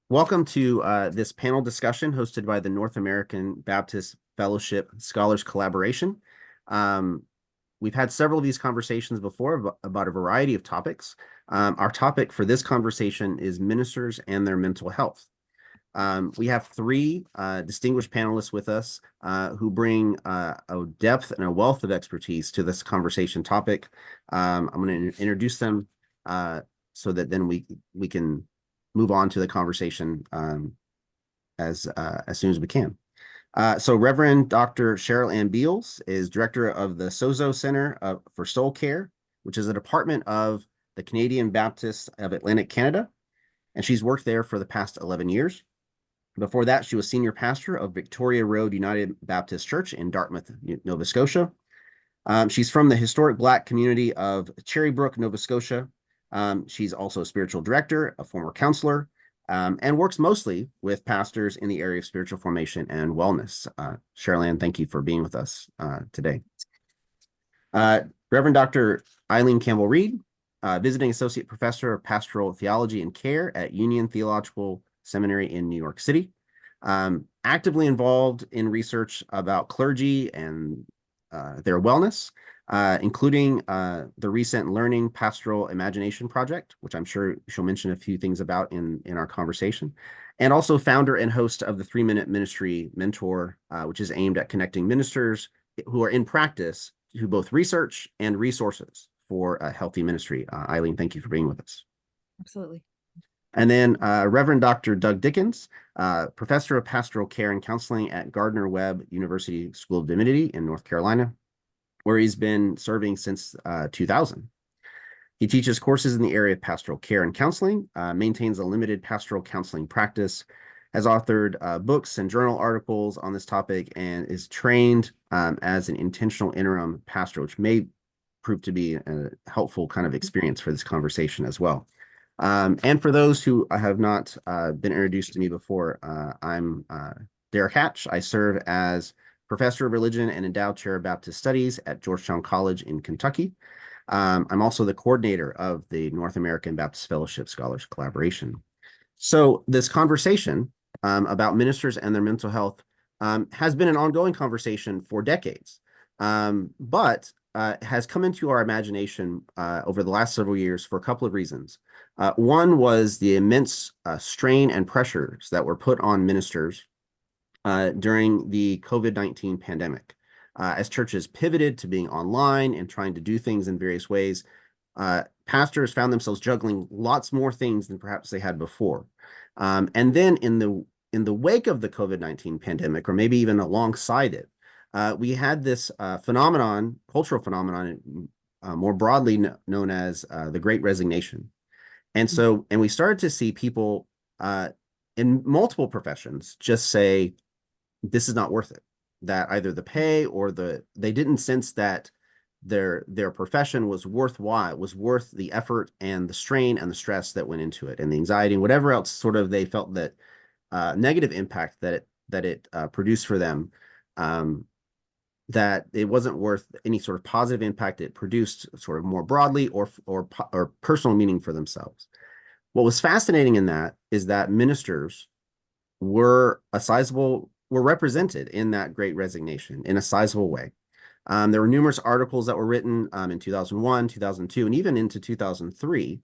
Welcome to this panel discussion hosted by the North American Baptist Fellowship Scholars Collaboration. We've had several of these conversations before about a variety of topics. Our topic for this conversation is ministers and their mental health. We have three distinguished panelists with us who bring a depth and a wealth of expertise to this conversation topic. I'm going to introduce them so that then we can move on to the conversation as soon as we can. So Reverend Dr. Cheryl Ann Beals is director of the Sozo Center for Soul Care, which is a department of the Canadian Baptists of Atlantic Canada, and she's worked there for the past 11 years. Before that, she was senior pastor of Victoria Road United Baptist Church in Dartmouth, Nova Scotia. She's from the historic Black community of Cherrybrook, Nova Scotia. She's also a spiritual director, a former counselor, and works mostly with pastors in the area of spiritual formation and wellness. Cheryl Ann, thank you for being with us today. Reverend Dr. Eileen Campbell-Reed, visiting associate professor of pastoral theology and care at Union Theological Seminary in New York City. Actively involved in research about clergy and their wellness, including the recent Learning Pastoral Imagination Project, which I'm sure she'll mention a few things about in our conversation, and also founder and host of the 3-Minute Ministry Mentor, which is aimed at connecting ministers who are in practice to both research and resources for a healthy ministry. Eileen, thank you for being with us. Absolutely. And then Reverend Dr. Doug Dickens, professor of pastoral care and counseling at Gardner-Webb University School of Divinity in North Carolina, where he's been serving since 2000. He teaches courses in the area of pastoral care and counseling, maintains a limited pastoral counseling practice, has authored books and journal articles on this topic, and is trained as an intentional interim pastor, which may prove to be a helpful kind of experience for this conversation as well. And for those who have not been introduced to me before, I'm Derek Hatch. I serve as professor of religion and endowed chair of Baptist studies at Georgetown College in Kentucky. I'm also the coordinator of the North American Baptist Fellowship Scholars Collaboration. So this conversation about ministers and their mental health has been an ongoing conversation for decades, but has come into our imagination over the last several years for a couple of reasons. One was the immense strain and pressures that were put on ministers during the COVID-19 pandemic. As churches pivoted to being online and trying to do things in various ways, pastors found themselves juggling lots more things than perhaps they had before. And then in the wake of the COVID-19 pandemic, or maybe even alongside it, we had this cultural phenomenon, more broadly known as the Great Resignation. And we started to see people in multiple professions just say, this is not worth it, that either the pay or they didn't sense that their profession was worthwhile, was worth the effort and the strain and the stress that went into it, and the anxiety and whatever else sort of they felt that negative impact that it produced for them, that it wasn't worth any sort of positive impact it produced sort of more broadly or personal meaning for themselves. What was fascinating in that is that ministers were represented in that Great Resignation in a sizable way. There were numerous articles that were written in 2001, 2002, and even into 2003.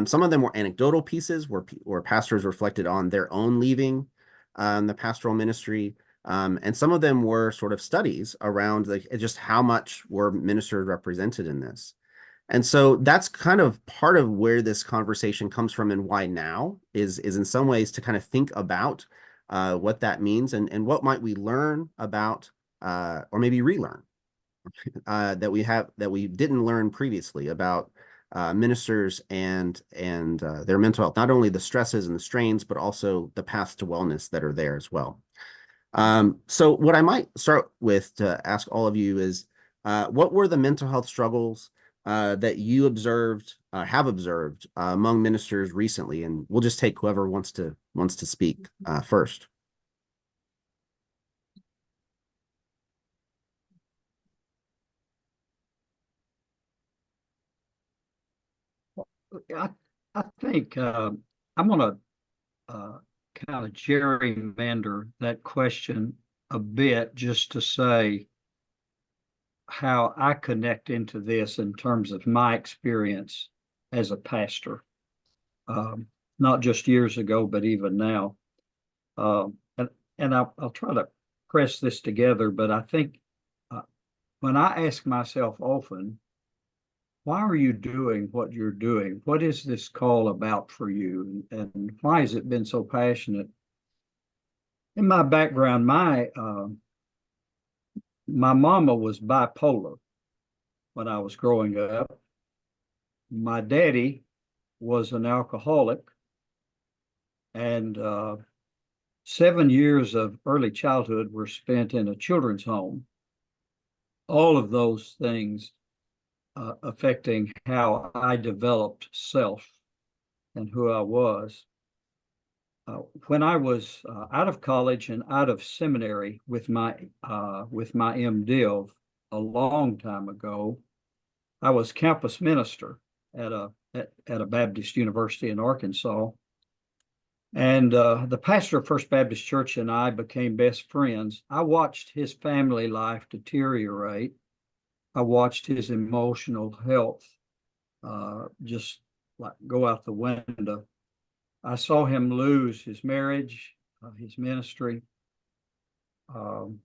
Some of them were anecdotal pieces where pastors reflected on their own leaving the pastoral ministry. And some of them were sort of studies around just how much were ministers represented in this. And so that's kind of part of where this conversation comes from, and why now is in some ways to kind of think about what that means and what might we learn about or maybe relearn that we didn't learn previously about ministers and their mental health, not only the stresses and the strains, but also the paths to wellness that are there as well. So what I might start with to ask all of you is, what were the mental health struggles that you have observed among ministers recently? And we'll just take whoever wants to speak first. I, I think I'm going to kind of gerrymander that question a bit just to say how I connect into this in terms of my experience as a pastor, um, not just years ago, but even now. And I'll try to press this together, but I think uh, when I ask myself often, why are you doing what you're doing? What is this call about for you? And why has it been so passionate? In my background, my mama was bipolar when I was growing up. My daddy was an alcoholic, and 7 years of early childhood were spent in a children's home. All of those things affecting how I developed self and who I was. When I was out of college and out of seminary with my MDiv a long time ago, I was campus minister at a Baptist university in Arkansas, and the pastor of First Baptist Church and I became best friends. I watched his family life deteriorate. I watched his emotional health just like go out the window. I saw him lose his marriage, his ministry, um,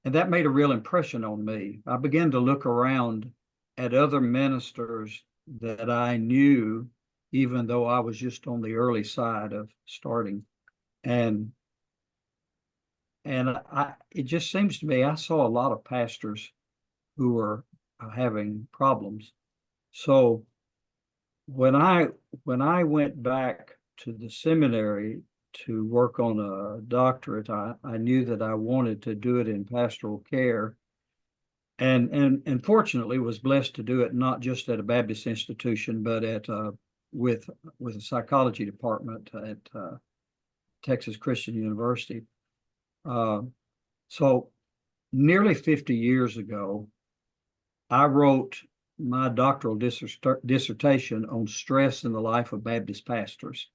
and that made a real impression on me. I began to look around at other ministers that I knew, even though I was just on the early side of starting. And it just seems to me I saw a lot of pastors who were having problems. So when I went back to the seminary to work on a doctorate, I knew that I wanted to do it in pastoral care, and fortunately was blessed to do it not just at a Baptist institution, but at with a psychology department at Texas Christian University. So nearly 50 years ago, I wrote my doctoral dissertation on stress in the life of Baptist pastors.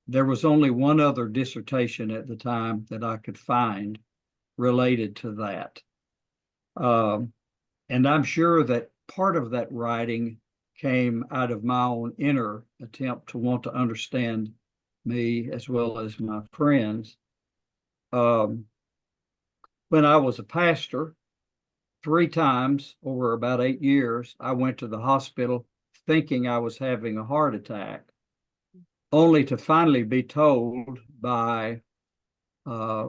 There was only one other dissertation at the time that I could find related to that. And I'm sure that part of that writing came out of my own inner attempt to want to understand me as well as my friends. Um, when I was a pastor, 3 times over about 8 years, I went to the hospital thinking I was having a heart attack, only to finally be told by uh,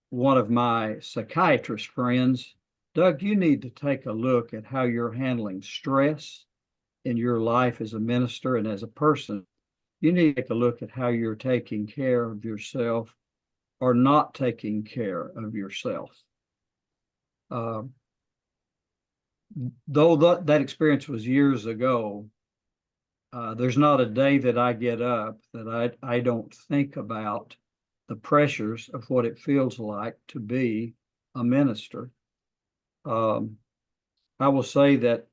one of my psychiatrist friends, Doug, you need to take a look at how you're handling stress in your life as a minister and as a person. You need to take a look at how you're taking care of yourself or not taking care of yourself. Though that experience was years ago, there's not a day that I get up that I don't think about the pressures of what it feels like to be a minister. I will say that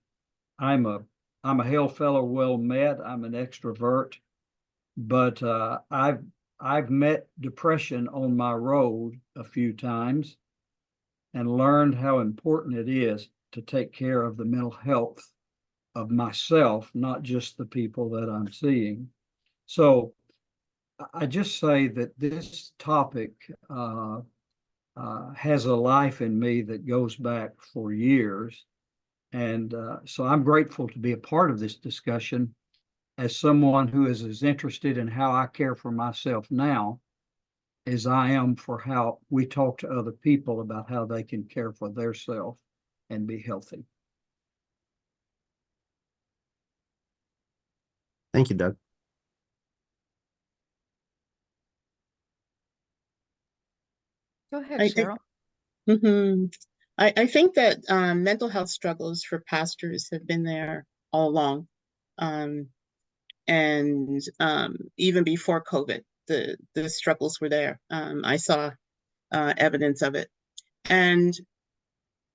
I'm a hail fellow well met. I'm an extrovert, but I've met depression on my road a few times and learned how important it is to take care of the mental health of myself, not just the people that I'm seeing. So I just say that this topic has a life in me that goes back for years. And so I'm grateful to be a part of this discussion as someone who is as interested in how I care for myself now as I am for how we talk to other people about how they can care for their self and be healthy. Thank you, Doug. Go ahead, I, Cheryl. I think that mental health struggles for pastors have been there all along. And even before COVID, the struggles were there. I saw evidence of it. And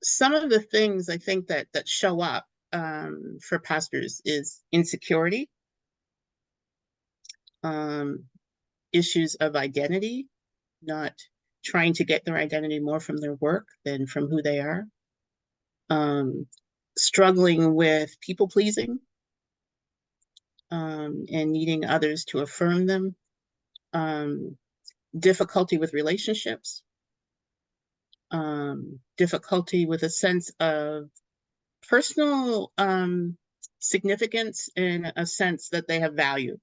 some of the things I think that show up for pastors is insecurity, issues of identity, not trying to get their identity more from their work than from who they are, struggling with people pleasing, and needing others to affirm them, difficulty with relationships, difficulty with a sense of personal significance and a sense that they have value.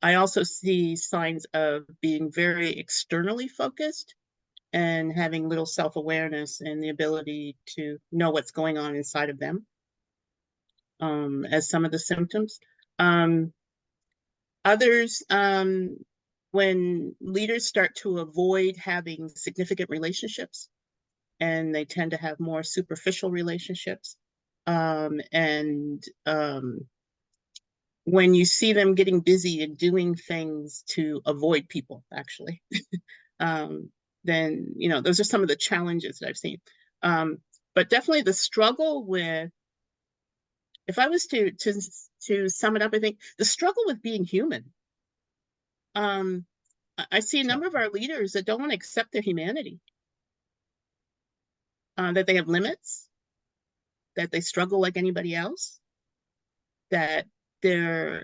I also see signs of being very externally focused and having little self-awareness and the ability to know what's going on inside of them, as some of the symptoms. Others, when leaders start to avoid having significant relationships, and they tend to have more superficial relationships, when you see them getting busy and doing things to avoid people, actually, then, you know, those are some of the challenges that I've seen. But definitely the struggle with, if I was to sum it up, I think the struggle with being human. I see a number of our leaders that don't want to accept their humanity, that they have limits, that they struggle like anybody else, that their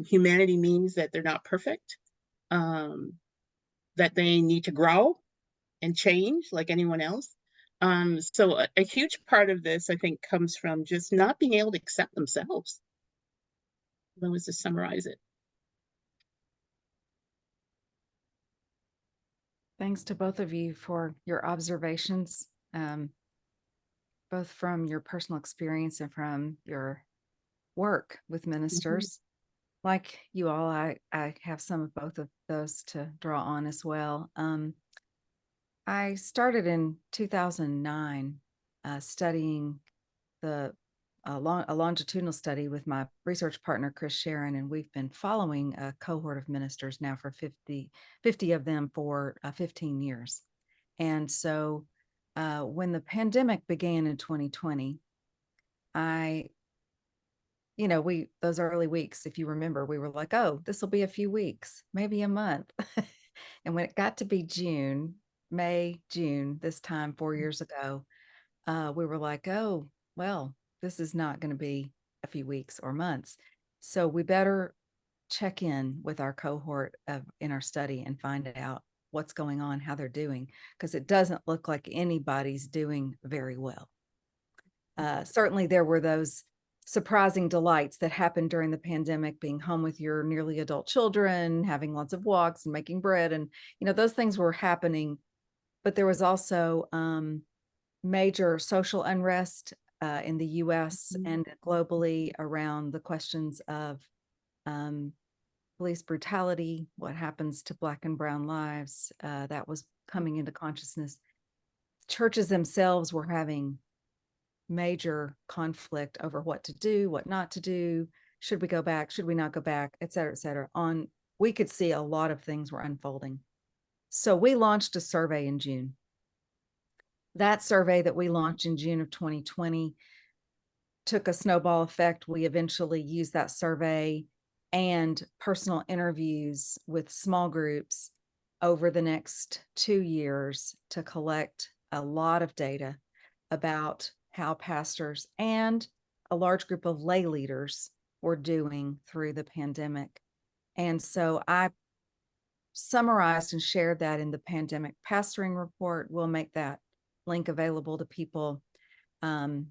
humanity means that they're not perfect, that they need to grow and change like anyone else. So a huge part of this, I think, comes from just not being able to accept themselves. That was to summarize it. Thanks to both of you for your observations, both from your personal experience and from your work with ministers. Like you all, I have some of both of those to draw on as well. I started in 2009 studying a longitudinal study with my research partner, Chris Sharon, and we've been following a cohort of ministers now for 50 of them for 15 years. And so when the pandemic began in 2020, those early weeks, if you remember, we were like, oh, this will be a few weeks, maybe a month. And when it got to be June, this time 4 years ago, we were like, oh, well, this is not going to be a few weeks or months. So we better check in with our cohort in our study and find out what's going on, how they're doing, because it doesn't look like anybody's doing very well. Certainly there were those surprising delights that happened during the pandemic, being home with your nearly adult children, having lots of walks and making bread. And, those things were happening. But there was also major social unrest in the US and globally around the questions of police brutality, what happens to Black and brown lives, that was coming into consciousness. Churches themselves were having major conflict over what to do, what not to do. Should we go back? Should we not go back? Et cetera, et cetera. We could see a lot of things were unfolding. So we launched a survey in June. That survey that we launched in June of 2020 took a snowball effect. We eventually used that survey and personal interviews with small groups over the next 2 years to collect a lot of data about how pastors and a large group of lay leaders were doing through the pandemic. And so I summarized and shared that in the pandemic pastoring report. We'll make that link available to people. The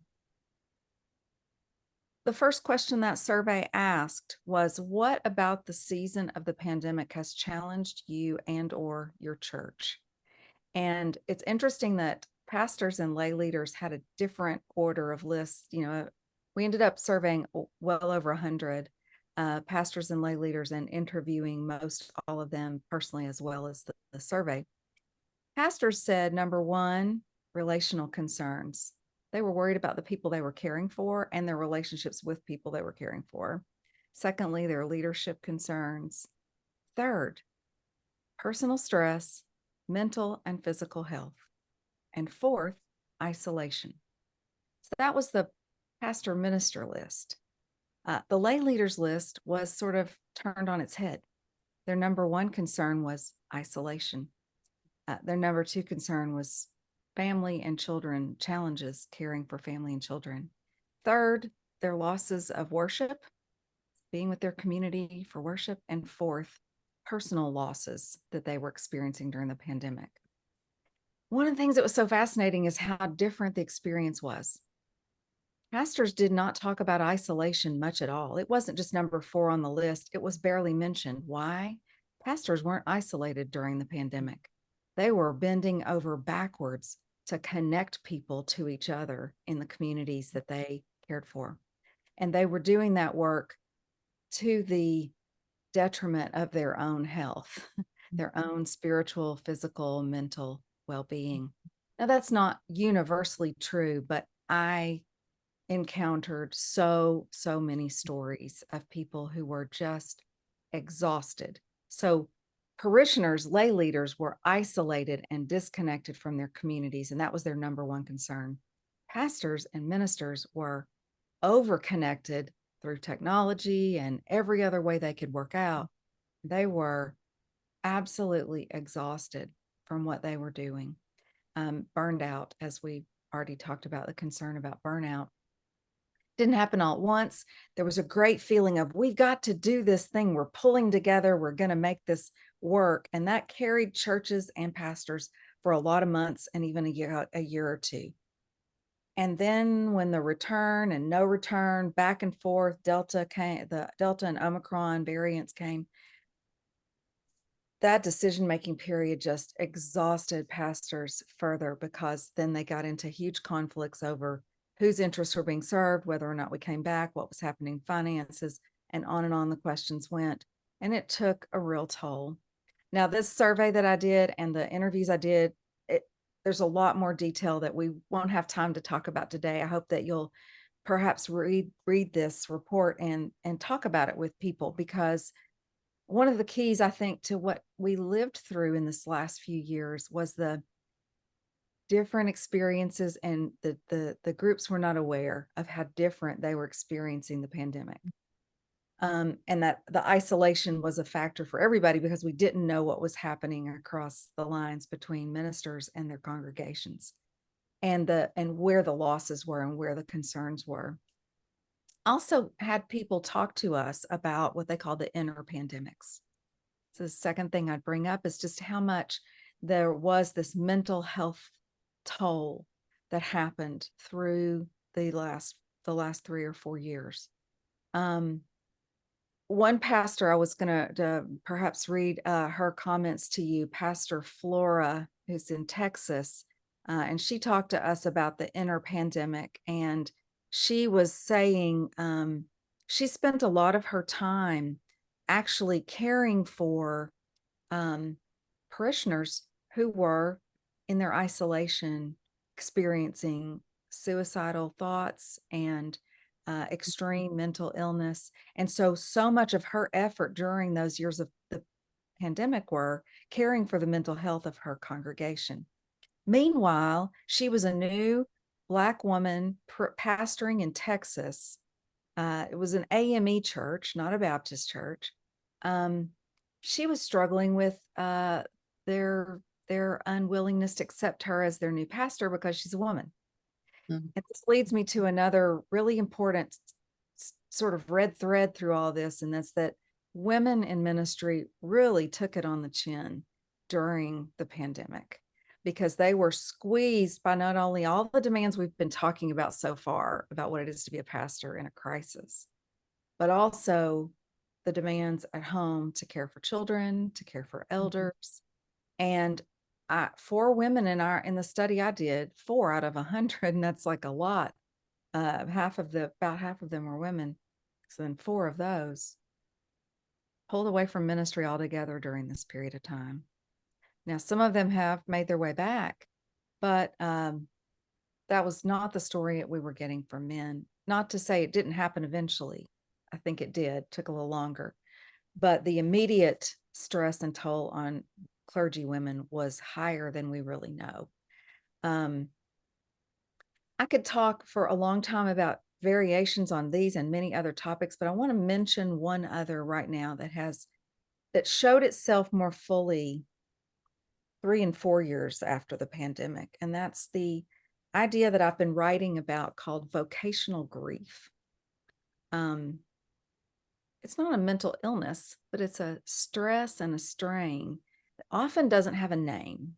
first question that survey asked was, what about the season of the pandemic has challenged you and or your church? And it's interesting that pastors and lay leaders had a different order of lists. We ended up surveying well over 100 pastors and lay leaders and interviewing most all of them personally, as well as the survey. Pastors said, number one, relational concerns. They were worried about the people they were caring for and their relationships with people they were caring for. Secondly, their leadership concerns. Third, personal stress, mental and physical health. And fourth, isolation. So that was the pastor minister list. The lay leaders list was sort of turned on its head. Their number one concern was isolation. Their number two concern was family and children challenges, caring for family and children. Third, their losses of worship, being with their community for worship. And fourth, personal losses that they were experiencing during the pandemic. One of the things that was so fascinating is how different the experience was. Pastors did not talk about isolation much at all. It wasn't just number 4 on the list. It was barely mentioned. Why? Pastors weren't isolated during the pandemic. They were bending over backwards to connect people to each other in the communities that they cared for. And they were doing that work to the detriment of their own health, their own spiritual, physical, mental well-being. Now, that's not universally true, but I encountered so many stories of people who were just exhausted. So parishioners, lay leaders were isolated and disconnected from their communities, and that was their number one concern. Pastors and ministers were overconnected through technology and every other way they could work out. They were absolutely exhausted from what they were doing. Burned out, as we already talked about, the concern about burnout. Didn't happen all at once. There was a great feeling of, we've got to do this thing. We're pulling together. We're going to make this work. And that carried churches and pastors for a lot of months and even a year or two. And then when the return and no return, back and forth, Delta came, the Delta and Omicron variants came, that decision-making period just exhausted pastors further, because then they got into huge conflicts over whose interests were being served, whether or not we came back, what was happening, finances, and on the questions went. And it took a real toll. Now, this survey that I did and the interviews I did, there's a lot more detail that we won't have time to talk about today. I hope that you'll perhaps read this report and talk about it with people, because one of the keys, I think, to what we lived through in this last few years was the different experiences, and the groups were not aware of how different they were experiencing the pandemic. And that the isolation was a factor for everybody, because we didn't know what was happening across the lines between ministers and their congregations, and where the losses were and where the concerns were. Also had people talk to us about what they call the inner pandemics. So the second thing I'd bring up is just how much there was this mental health toll that happened through the last 3 or 4 years. One pastor, I was going to perhaps read her comments to you, Pastor Flora, who's in Texas, and she talked to us about the inner pandemic, and she was saying she spent a lot of her time actually caring for parishioners who were in their isolation experiencing suicidal thoughts and extreme mental illness. And so much of her effort during those years of the pandemic were caring for the mental health of her congregation. Meanwhile, she was a new Black woman pastoring in Texas. It was an AME church, not a Baptist church. She was struggling with their unwillingness to accept her as their new pastor because she's a woman. Mm-hmm. And this leads me to another really important sort of red thread through all this, and that's that women in ministry really took it on the chin during the pandemic, because they were squeezed by not only all the demands we've been talking about so far about what it is to be a pastor in a crisis, but also the demands at home to care for children, to care for elders. And 4 women in the study I did, 4 out of 100, and that's like a lot. About half of them were women. So then 4 of those pulled away from ministry altogether during this period of time. Now, some of them have made their way back, but that was not the story that we were getting from men. Not to say it didn't happen eventually. I think it did, took a little longer. But the immediate stress and toll on clergy women was higher than we really know. I could talk for a long time about variations on these and many other topics, but I want to mention one other right now that showed itself more fully 3 and 4 years after the pandemic. And that's the idea that I've been writing about called vocational grief. It's not a mental illness, but it's a stress and a strain that often doesn't have a name.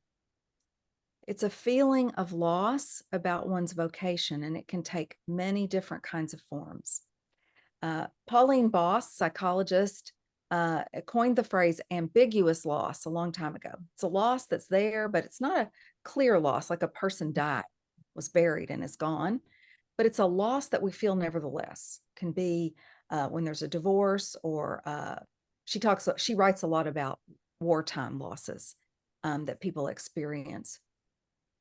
It's a feeling of loss about one's vocation, and it can take many different kinds of forms. Pauline Boss, psychologist, coined the phrase ambiguous loss a long time ago. It's a loss that's there, but it's not a clear loss, like a person died, was buried, and is gone. But it's a loss that we feel nevertheless. Can be when there's a divorce, or she writes a lot about wartime losses that people experience.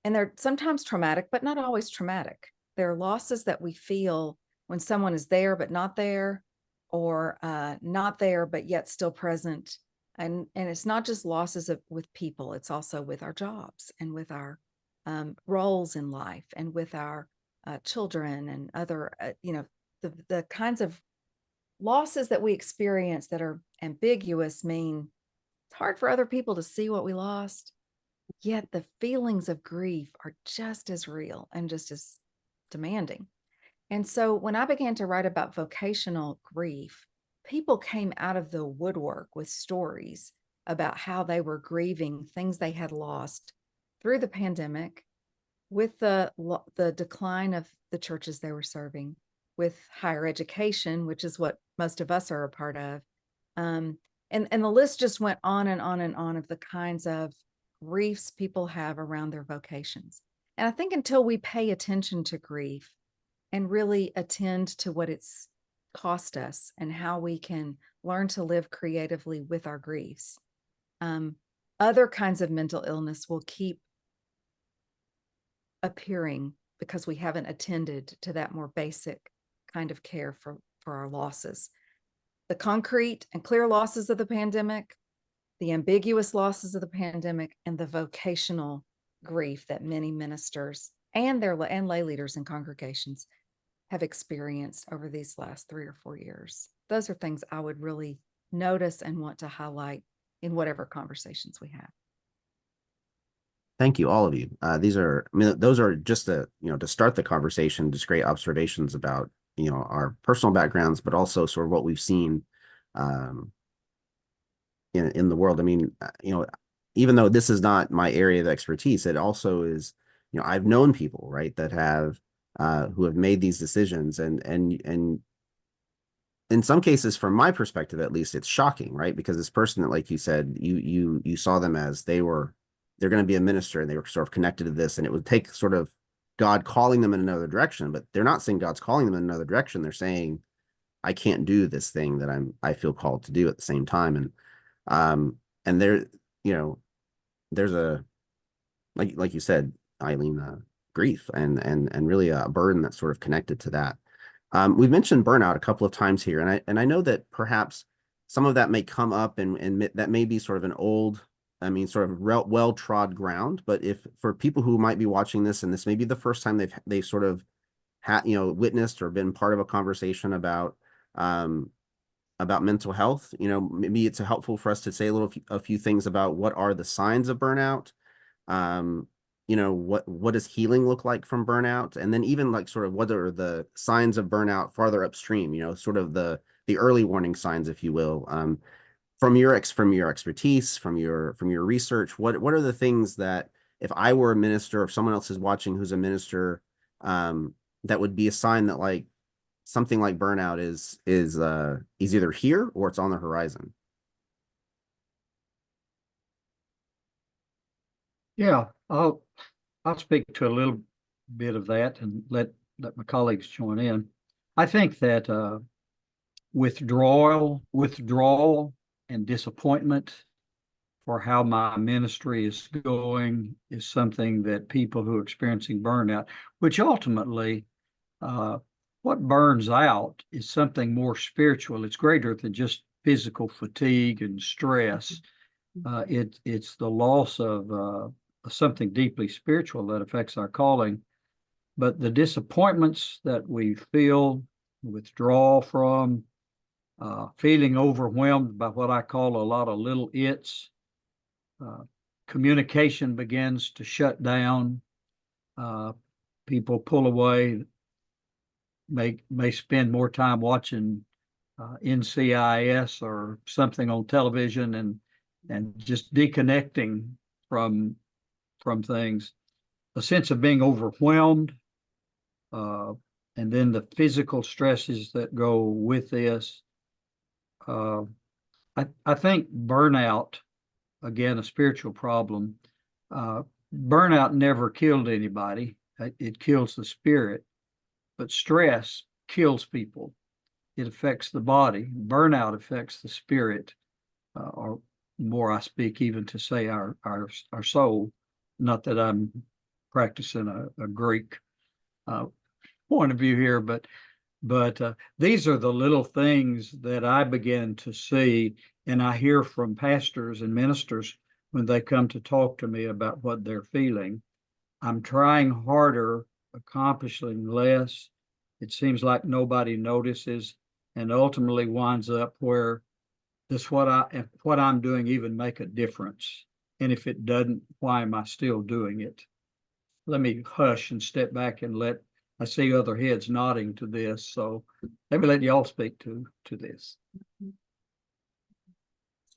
And they're sometimes traumatic, but not always traumatic. There are losses that we feel when someone is there but not there, or not there but yet still present. And it's not just losses with people, it's also with our jobs and with our roles in life, and with our children and other, the kinds of losses that we experience that are ambiguous mean it's hard for other people to see what we lost. Yet the feelings of grief are just as real and just as demanding. And so when I began to write about vocational grief, people came out of the woodwork with stories about how they were grieving things they had lost through the pandemic, with the decline of the churches they were serving, with higher education, which is what most of us are a part of. And the list just went on and on and on of the kinds of griefs people have around their vocations. And I think until we pay attention to grief and really attend to what it's cost us and how we can learn to live creatively with our griefs, other kinds of mental illness will keep appearing because we haven't attended to that more basic kind of care for our losses. The concrete and clear losses of the pandemic, the ambiguous losses of the pandemic, and the vocational grief that many ministers and lay leaders in congregations have experienced over these last 3 or 4 years. Those are things I would really notice and want to highlight in whatever conversations we have. Thank you, all of you. Those are just to start the conversation, just great observations about, our personal backgrounds, but also sort of what we've seen in the world. I mean, even though this is not my area of expertise, it also is, I've known people, right, that have who have made these decisions, and in some cases, from my perspective at least, it's shocking, right? Because this person that, like you said, you saw them as they're going to be a minister, and they were sort of connected to this, and it would take sort of God calling them in another direction, but they're not saying God's calling them in another direction. They're saying, I can't do this thing that I feel called to do at the same time. And there, there's a, like you said, Eileen, grief and really a burden that's sort of connected to that. We've mentioned burnout a couple of times here, and I know that perhaps some of that may come up, and that may be sort of an old, sort of well-trod ground. But if for people who might be watching this, and this may be the first time they've sort of witnessed or been part of a conversation about mental health, maybe it's helpful for us to say a few things about what are the signs of burnout. What does healing look like from burnout? And then even like sort of what are the signs of burnout farther upstream, sort of the early warning signs, if you will, from your expertise, from your research. What are the things that, if I were a minister, or if someone else is watching who's a minister, that would be a sign that like something like burnout is either here or it's on the horizon? Yeah, I'll speak to a little bit of that and let my colleagues join in. I think that withdrawal and disappointment for how my ministry is going is something that people who are experiencing burnout, which ultimately what burns out is something more spiritual. It's greater than just physical fatigue and stress. It's the loss of something deeply spiritual that affects our calling. but the disappointments that we feel, withdraw from, feeling overwhelmed by what I call a lot of little its, communication begins to shut down. People pull away, may spend more time watching NCIS or something on television and just deconnecting from things. A sense of being overwhelmed, and then the physical stresses that go with this. I think burnout, again, a spiritual problem. Burnout never killed anybody. It kills the spirit, but stress kills people. It affects the body. Burnout affects the spirit, or more I speak even to say our soul. Not that I'm practicing a Greek point of view here, but these are the little things that I begin to see, and I hear from pastors and ministers when they come to talk to me about what they're feeling. I'm trying harder, accomplishing less. It seems like nobody notices, and ultimately winds up where does what I'm doing even make a difference? And if it doesn't, why am I still doing it? Let me hush and step back and I see other heads nodding to this, so let me let y'all speak to this.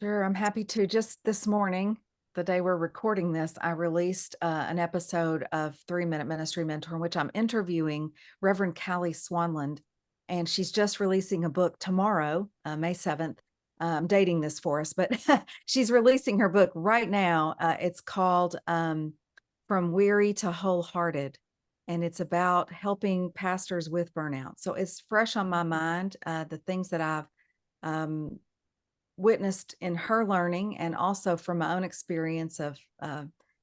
Sure, I'm happy to. Just this morning, the day we're recording this, I released an episode of 3-Minute Ministry Mentor in which I'm interviewing Reverend Callie Swanlund, and she's just releasing a book tomorrow, May 7th. I'm dating this for us, but she's releasing her book right now. It's called From Weary to Wholehearted, and it's about helping pastors with burnout. So it's fresh on my mind, the things that I've witnessed in her learning, and also from my own experience of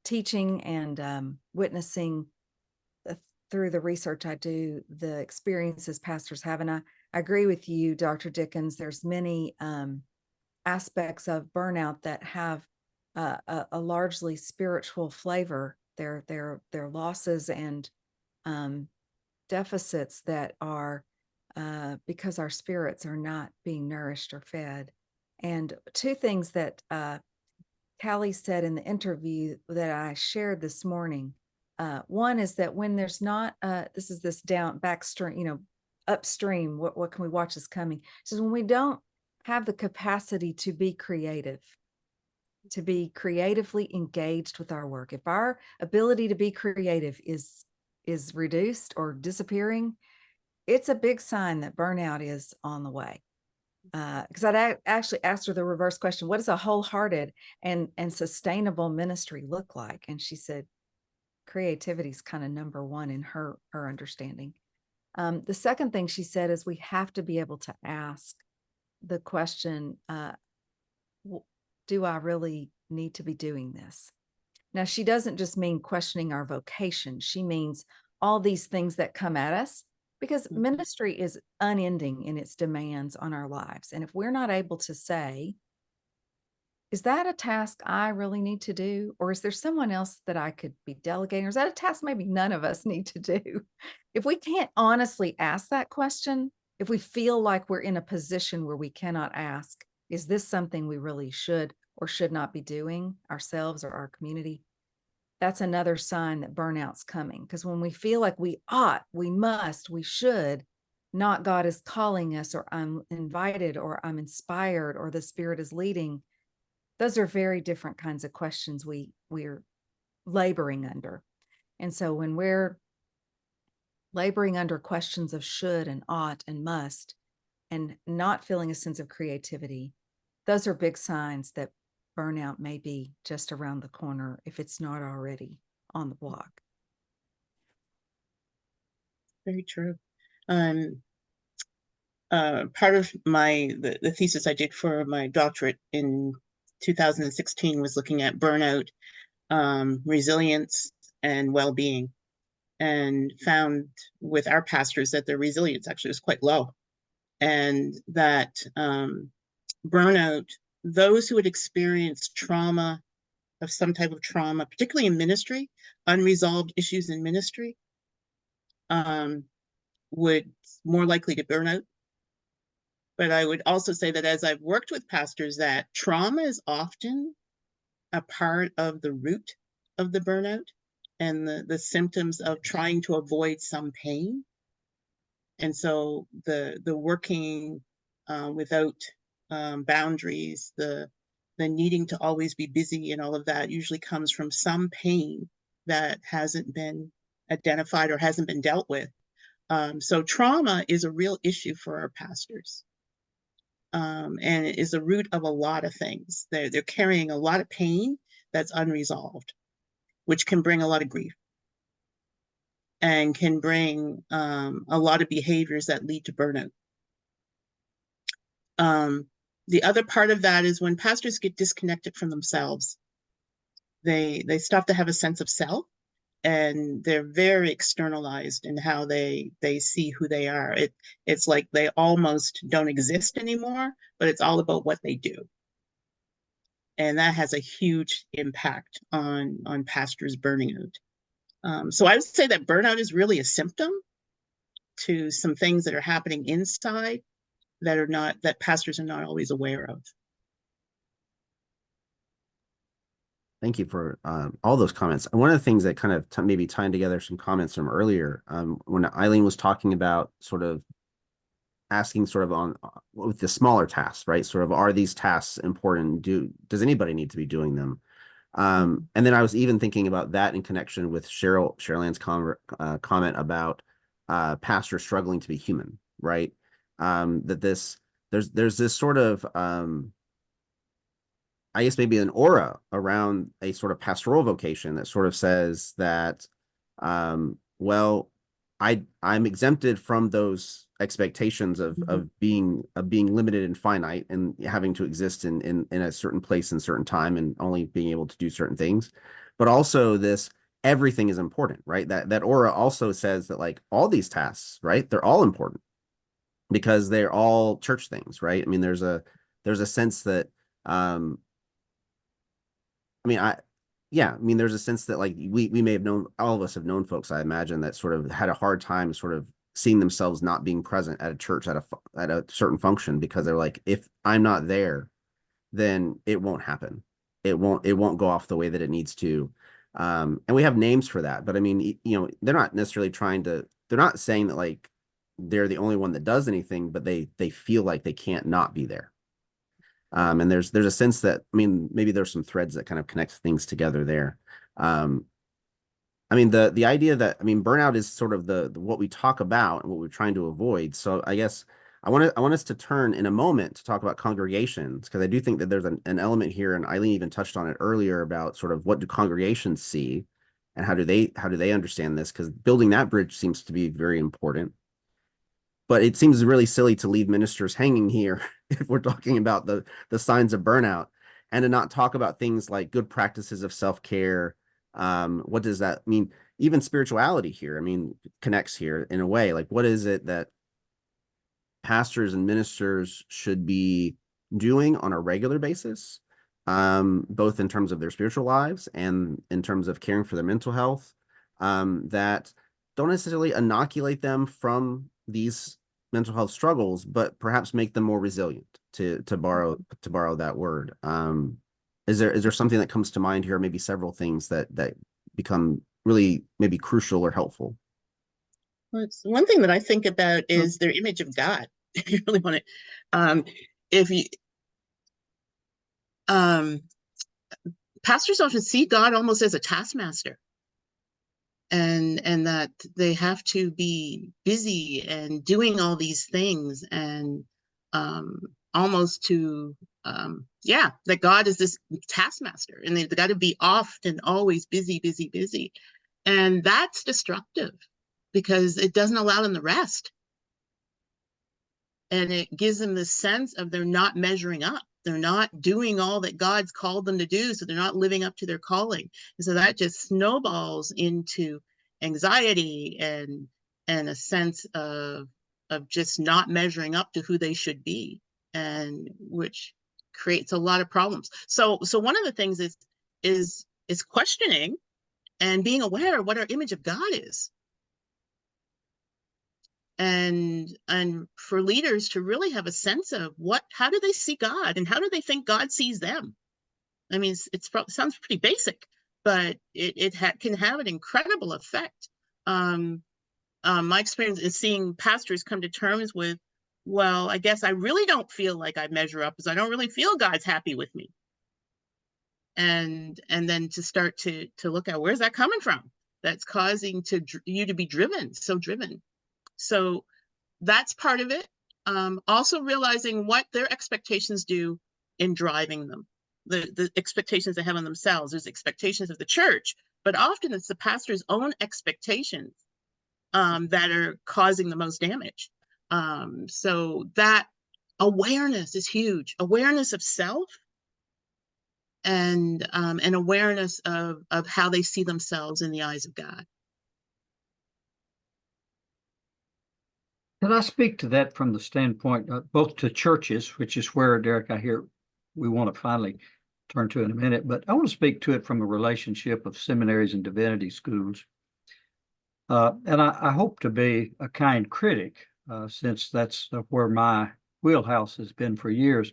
teaching and witnessing through the research I do, the experiences pastors have. And I agree with you, Dr. Dickens. There's many aspects of burnout that have a largely spiritual flavor. They're losses and deficits that are because our spirits are not being nourished or fed. And two things that Callie said in the interview that I shared this morning. One is that when there's not, this down backstream, upstream, what can we watch is coming? She says, when we don't have the capacity to be creative, to be creatively engaged with our work, if our ability to be creative is reduced or disappearing, it's a big sign that burnout is on the way. Because I'd actually asked her the reverse question: what does a wholehearted and sustainable ministry look like? And she said creativity is kind of number one in her understanding. The second thing she said is we have to be able to ask the question, do I really need to be doing this? Now, she doesn't just mean questioning our vocation. She means all these things that come at us, because ministry is unending in its demands on our lives. And if we're not able to say, is that a task I really need to do? Or is there someone else that I could be delegating? Or is that a task maybe none of us need to do? If we can't honestly ask that question, if we feel like we're in a position where we cannot ask, is this something we really should or should not be doing ourselves or our community? That's another sign that burnout's coming. Because when we feel like we ought, we must, we should, not God is calling us, or I'm invited, or I'm inspired, or the Spirit is leading, those are very different kinds of questions we're laboring under. And so when we're laboring under questions of should and ought and must, and not feeling a sense of creativity, those are big signs that burnout may be just around the corner if it's not already on the block. Very true. Part of the thesis I did for my doctorate in 2016 was looking at burnout, resilience, and well-being, and found with our pastors that their resilience actually was quite low, and that burnout, those who had experienced trauma of some type of trauma, particularly in ministry, unresolved issues in ministry, would more likely to burn out. But I would also say that as I've worked with pastors, that trauma is often a part of the root of the burnout and the symptoms of trying to avoid some pain. And so the working without boundaries, the needing to always be busy and all of that usually comes from some pain that hasn't been identified or hasn't been dealt with. So trauma is a real issue for our pastors. And it is the root of a lot of things. They're carrying a lot of pain that's unresolved, which can bring a lot of grief and can bring a lot of behaviors that lead to burnout. The other part of that is when pastors get disconnected from themselves, they stop to have a sense of self, and they're very externalized in how they see who they are. It's like they almost don't exist anymore, but it's all about what they do. And that has a huge impact on pastors burning out. So I would say that burnout is really a symptom to some things that are happening inside that pastors are not always aware of. Thank you for all those comments. And one of the things that kind of maybe tying together some comments from earlier, when Eileen was talking about sort of asking sort of on with the smaller tasks, right? Sort of, are these tasks important? Does anybody need to be doing them? And then I was even thinking about that in connection with Cheryl-Ann's comment about pastors struggling to be human, right? That there's this sort of I guess maybe an aura around a sort of pastoral vocation that sort of says that, well, I'm exempted from those expectations of being limited and finite and having to exist in a certain place and certain time and only being able to do certain things, but also this everything is important, right? That aura also says that like all these tasks, right? They're all important because they're all church things, right? I mean, there's a sense that there's a sense that like we may have known, all of us have known folks, I imagine, that sort of had a hard time sort of seeing themselves not being present at a church at a certain function because they're like, if I'm not there, then it won't happen. It won't go off the way that it needs to. And we have names for that, but I mean, they're not necessarily they're not saying that like they're the only one that does anything, but they feel like they can't not be there. And there's a sense that, I mean, maybe there's some threads that kind of connect things together there. I mean, the idea that, I mean, burnout is sort of the what we talk about and what we're trying to avoid. So I guess I want us to turn in a moment to talk about congregations, because I do think that there's an element here, and Eileen even touched on it earlier about sort of what do congregations see and how do they understand this, because building that bridge seems to be very important. But it seems really silly to leave ministers hanging here if we're talking about the signs of burnout, and to not talk about things like good practices of self-care. What does that mean? Even spirituality here, I mean, connects here in a way. Like, what is it that pastors and ministers should be doing on a regular basis, both in terms of their spiritual lives and in terms of caring for their mental health, that don't necessarily inoculate them from these mental health struggles, but perhaps make them more resilient, to borrow that word. Is there something that comes to mind here, maybe several things that become really maybe crucial or helpful? Well, it's one thing that I think about is their image of God. If you really want to, if you, pastors often see God almost as a taskmaster, and that they have to be busy and doing all these things, and almost to that God is this taskmaster, and they've got to be often always busy, and that's destructive because it doesn't allow them to rest, and it gives them the sense of they're not measuring up. They're not doing all that God's called them to do, so they're not living up to their calling. And so that just snowballs into anxiety and a sense of just not measuring up to who they should be, and which creates a lot of problems. So one of the things is questioning and being aware of what our image of God is. and for leaders to really have a sense of how do they see God and how do they think God sees them? I mean, sounds pretty basic, but it can have an incredible effect. My experience is seeing pastors come to terms with, well, I guess I really don't feel like I measure up, because I don't really feel God's happy with me. And then to start to look at, where's that coming from? That's causing you to be driven, so driven. So that's part of it. Also realizing what their expectations do in driving them, the expectations they have on themselves. There's expectations of the church, but often it's the pastor's own expectations that are causing the most damage. So that awareness is huge. Awareness of self and awareness of how they see themselves in the eyes of God. Can I speak to that from the standpoint, both to churches, which is where, Derek, I hear we want to finally turn to in a minute, but I want to speak to it from a relationship of seminaries and divinity schools. And I hope to be a kind critic, since that's where my wheelhouse has been for years.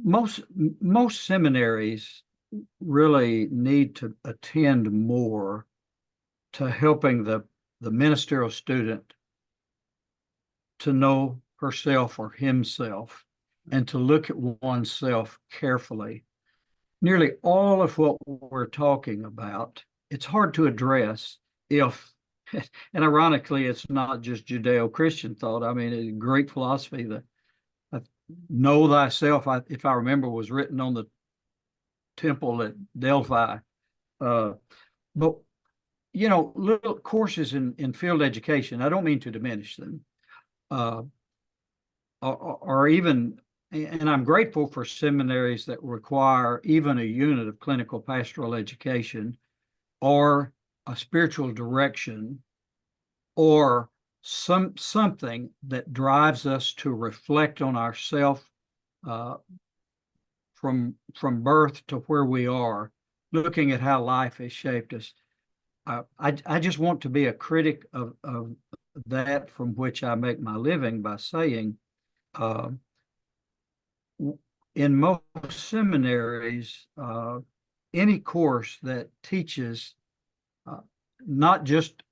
Most seminaries really need to attend more to helping the ministerial student to know herself or himself and to look at oneself carefully. Nearly all of what we're talking about, it's hard to address if, and ironically, it's not just Judeo-Christian thought. I mean, it's Greek philosophy, the know thyself, if I remember, was written on the temple at Delphi. But little courses in field education, I don't mean to diminish them, or even, and I'm grateful for seminaries that require even a unit of clinical pastoral education or a spiritual direction or something that drives us to reflect on ourselves from birth to where we are, looking at how life has shaped us. I just want to be a critic of that from which I make my living by saying, in most seminaries, any course that teaches not just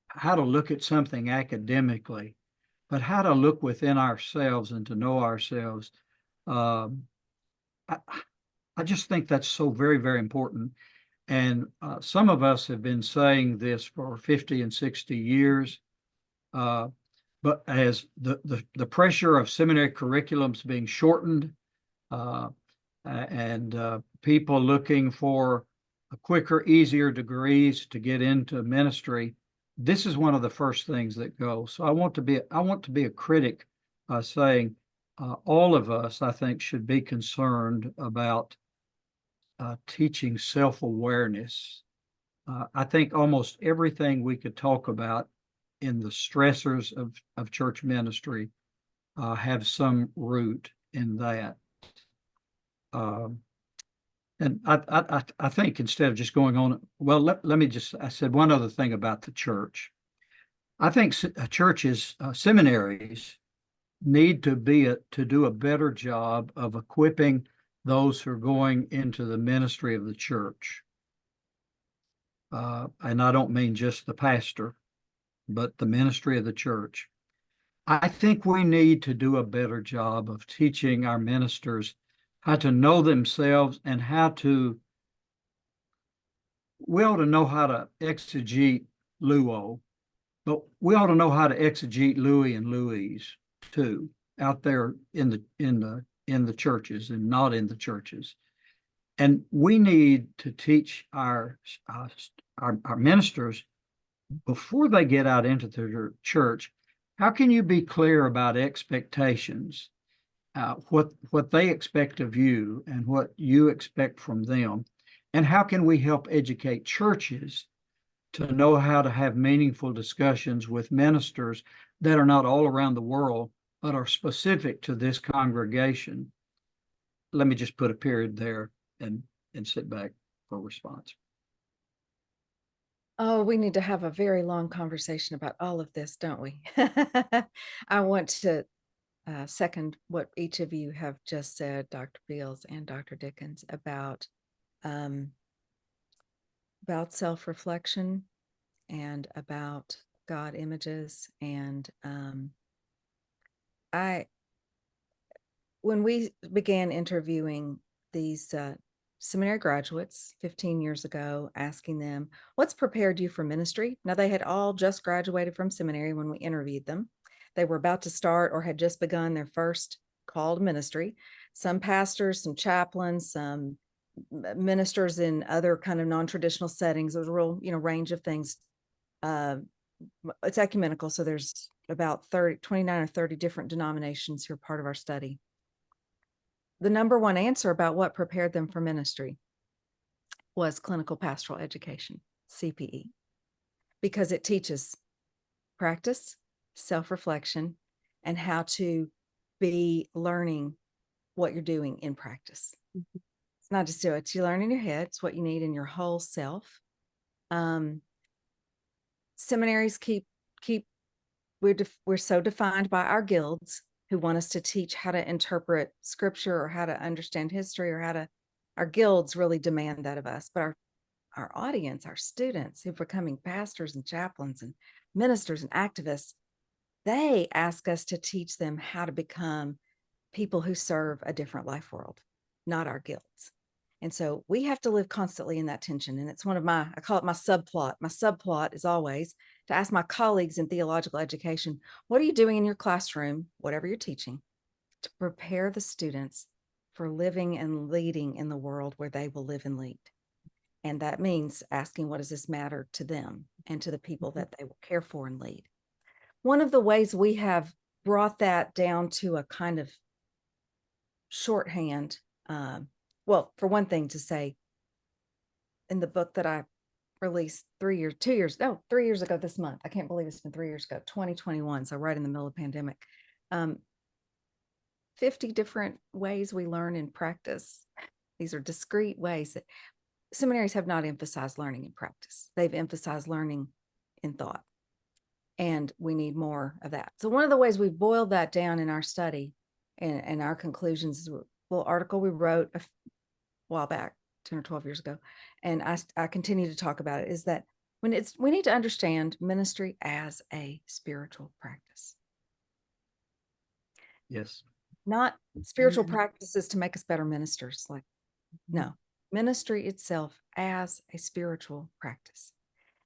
how to look at something academically, but how to look within ourselves and to know ourselves, I just think that's so very, very important. And some of us have been saying this for 50 and 60 years, but as the pressure of seminary curriculums being shortened and people looking for quicker, easier degrees to get into ministry, this is one of the first things that go. So I want to be a critic, saying all of us, I think, should be concerned about teaching self-awareness. I think almost everything we could talk about in the stressors of church ministry have some root in that. And I think instead of just going on, well, let me just, I said one other thing about the church. I think churches, seminaries need to do a better job of equipping those who are going into the ministry of the church. And I don't mean just the pastor, but the ministry of the church. I think we need to do a better job of teaching our ministers how to know themselves and we ought to know how to exegete Luo, but we ought to know how to exegete Louis and Louise too, out there in the churches and not in the churches. And we need to teach our ministers before they get out into the church. How can you be clear about expectations, what they expect of you and what you expect from them? And how can we help educate churches to know how to have meaningful discussions with ministers that are not all around the world, but are specific to this congregation? Let me just put a period there and sit back for a response. Oh, we need to have a very long conversation about all of this, don't we? I want to second what each of you have just said, Dr. Beals and Dr. Dickens, um, about self-reflection and about God images. And when we began interviewing these seminary graduates 15 years ago, asking them, what's prepared you for ministry? Now, they had all just graduated from seminary when we interviewed them. They were about to start or had just begun their first call to ministry. Some pastors, some chaplains, some ministers in other kind of non-traditional settings. There was a real, range of things. It's ecumenical, so there's about 29 or 30 different denominations who are part of our study. The number one answer about what prepared them for ministry was clinical pastoral education, CPE, because it teaches practice, self-reflection, and how to be learning what you're doing in practice. It's not just what you learn in your head, it's what you need in your whole self. Seminaries we're so defined by our guilds who want us to teach how to interpret scripture or how to understand history or our guilds really demand that of us. But our audience, our students who are becoming pastors and chaplains and ministers and activists, they ask us to teach them how to become people who serve a different life world, not our guilds. And so we have to live constantly in that tension. And it's one of I call it my subplot. My subplot is always to ask my colleagues in theological education, what are you doing in your classroom, whatever you're teaching, to prepare the students for living and leading in the world where they will live and lead? And that means asking, what does this matter to them and to the people that they will care for and lead? One of the ways we have brought that down to a kind of shorthand, well, for one thing, to say, in the book that I released 3 years ago this month, I can't believe it's been 3 years ago, 2021, so right in the middle of the pandemic, 50 different ways we learn and practice. These are discrete ways that seminaries have not emphasized learning in practice. They've emphasized learning in thought, and we need more of that. So one of the ways we've boiled that down in our study and our conclusions is a little article we wrote a while back, 10 or 12 years ago, and I continue to talk about it, is that we need to understand ministry as a spiritual practice. Yes. Not spiritual practices to make us better ministers. No, ministry itself as a spiritual practice.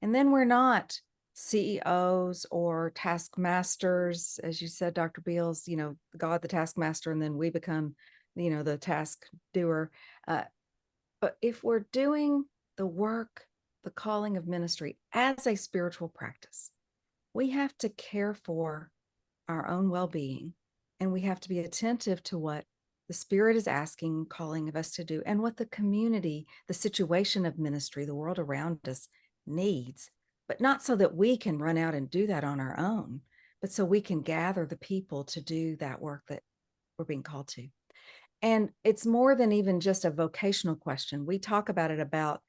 And then we're not CEOs or taskmasters, as you said, Dr. Beals, God, the taskmaster, and then we become, the task doer. But if we're doing the work, the calling of ministry as a spiritual practice, we have to care for our own well-being, and we have to be attentive to what the Spirit is asking, calling of us to do, and what the community, the situation of ministry, the world around us needs, but not so that we can run out and do that on our own, but so we can gather the people to do that work that we're being called to. And it's more than even just a vocational question. We talk about it about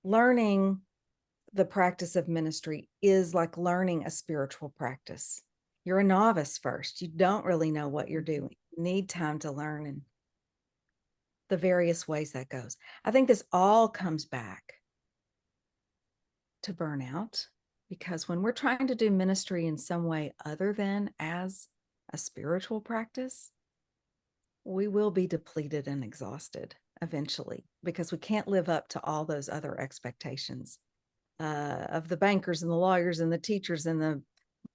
learning the practice of ministry is like learning a spiritual practice. You're a novice first. You don't really know what you're doing. You need time to learn and the various ways that goes. I think this all comes back to burnout, because when we're trying to do ministry in some way other than as a spiritual practice, we will be depleted and exhausted eventually, because we can't live up to all those other expectations of the bankers and the lawyers and the teachers and the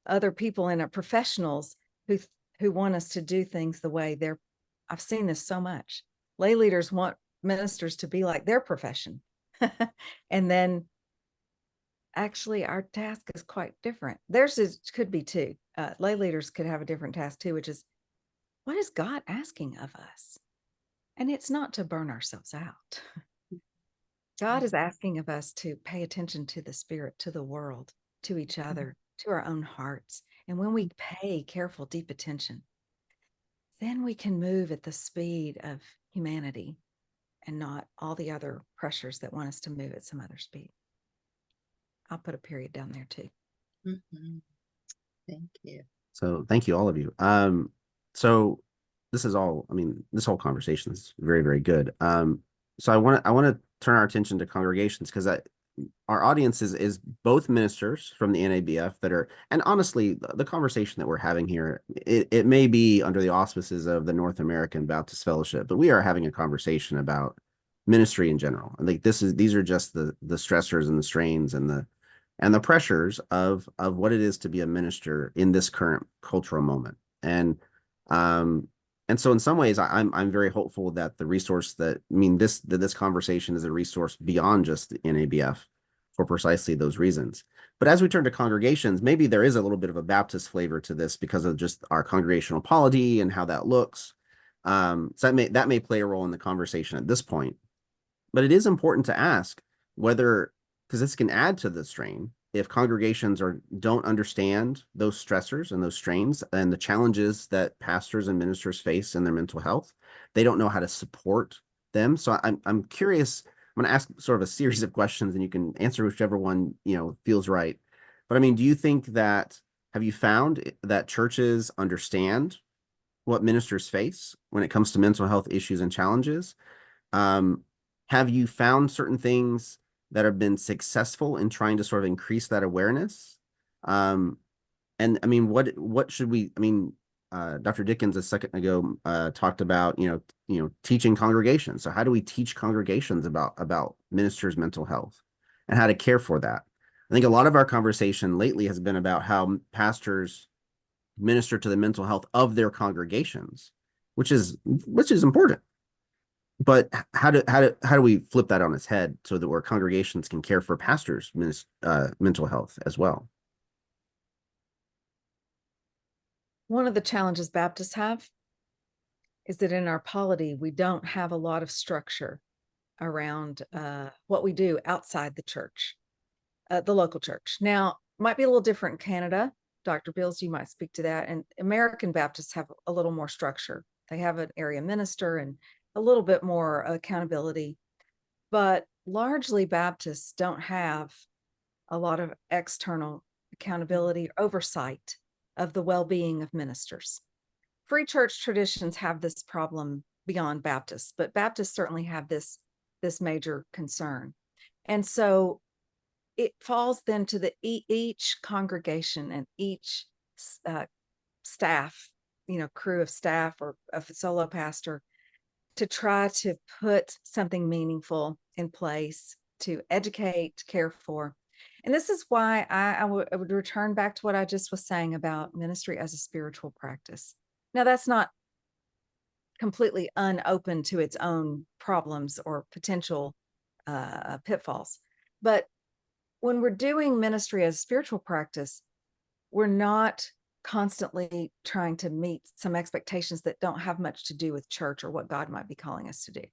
other people and our professionals who want us to do things the way they're. I've seen this so much. Lay leaders want ministers to be like their profession. And then actually our task is quite different. Theirs could be too. Lay leaders could have a different task too, which is, what is God asking of us? And it's not to burn ourselves out. God is asking of us to pay attention to the Spirit, to the world, to each other, to our own hearts. And when we pay careful, deep attention, then we can move at the speed of humanity and not all the other pressures that want us to move at some other speed. I'll put a period down there too. Mhm. Thank you. So thank you, all of you. So this is all, I mean, this whole conversation is very, very good. So I want to turn our attention to congregations, because our audience is both ministers from the NABF that are, and honestly, the conversation that we're having here, it may be under the auspices of the North American Baptist Fellowship, but we are having a conversation about ministry in general. I think these are just the stressors and the strains and the pressures of what it is to be a minister in this current cultural moment. And so in some ways, I'm very hopeful that the resource this conversation is a resource beyond just the NABF for precisely those reasons. But as we turn to congregations, maybe there is a little bit of a Baptist flavor to this because of just our congregational polity and how that looks. So that may play a role in the conversation at this point. But it is important to ask whether, because this can add to the strain, if congregations don't understand those stressors and those strains and the challenges that pastors and ministers face in their mental health, they don't know how to support them. So I'm curious. I'm going to ask sort of a series of questions, and you can answer whichever one feels right. But I mean, have you found that churches understand what ministers face when it comes to mental health issues and challenges? Have you found certain things that have been successful in trying to sort of increase that awareness? And I mean, what should we? I mean, Dr. Dickens a second ago talked about teaching congregations. So how do we teach congregations about ministers' mental health and how to care for that? I think a lot of our conversation lately has been about how pastors minister to the mental health of their congregations, which is important. But how do we flip that on its head so that where congregations can care for pastors' mental health as well? One of the challenges Baptists have is that in our polity, we don't have a lot of structure around what we do outside the church, the local church. Now, might be a little different in Canada. Dr. Beals, you might speak to that. And American Baptists have a little more structure. They have an area minister and a little bit more accountability. But largely, Baptists don't have a lot of external accountability or oversight of the well-being of ministers. Free church traditions have this problem beyond Baptists, but Baptists certainly have this major concern. And so it falls then to each congregation and each staff, crew of staff or a solo pastor, to try to put something meaningful in place to educate, care for. And this is why I would return back to what I just was saying about ministry as a spiritual practice. Now, that's not completely unopen to its own problems or potential pitfalls. But when we're doing ministry as a spiritual practice, we're not constantly trying to meet some expectations that don't have much to do with church or what God might be calling us to do.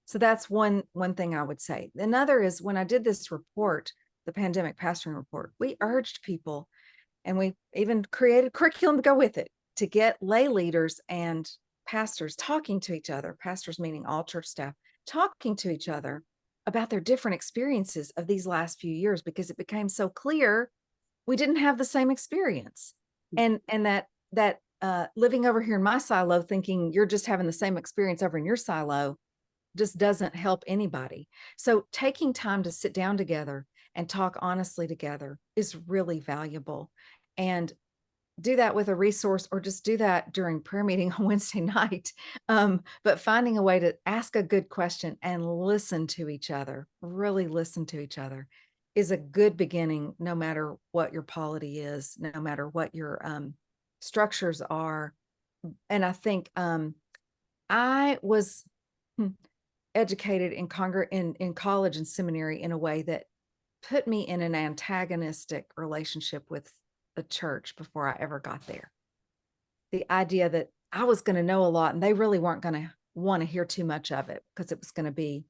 So that's one thing I would say. Another is, when I did this report, the pandemic pastoring report, we urged people, and we even created curriculum to go with it, to get lay leaders and pastors talking to each other, pastors meaning all church staff, talking to each other about their different experiences of these last few years, because it became so clear we didn't have the same experience. And that living over here in my silo, thinking you're just having the same experience over in your silo, just doesn't help anybody. So taking time to sit down together and talk honestly together is really valuable. And do that with a resource, or just do that during prayer meeting on Wednesday night. But finding a way to ask a good question and listen to each other, really listen to each other, is a good beginning, no matter what your polity is, no matter what your structures are. And I think I was educated in college and seminary in a way that put me in an antagonistic relationship with the church before I ever got there. The idea that I was going to know a lot and they really weren't going to want to hear too much of it because it was going to be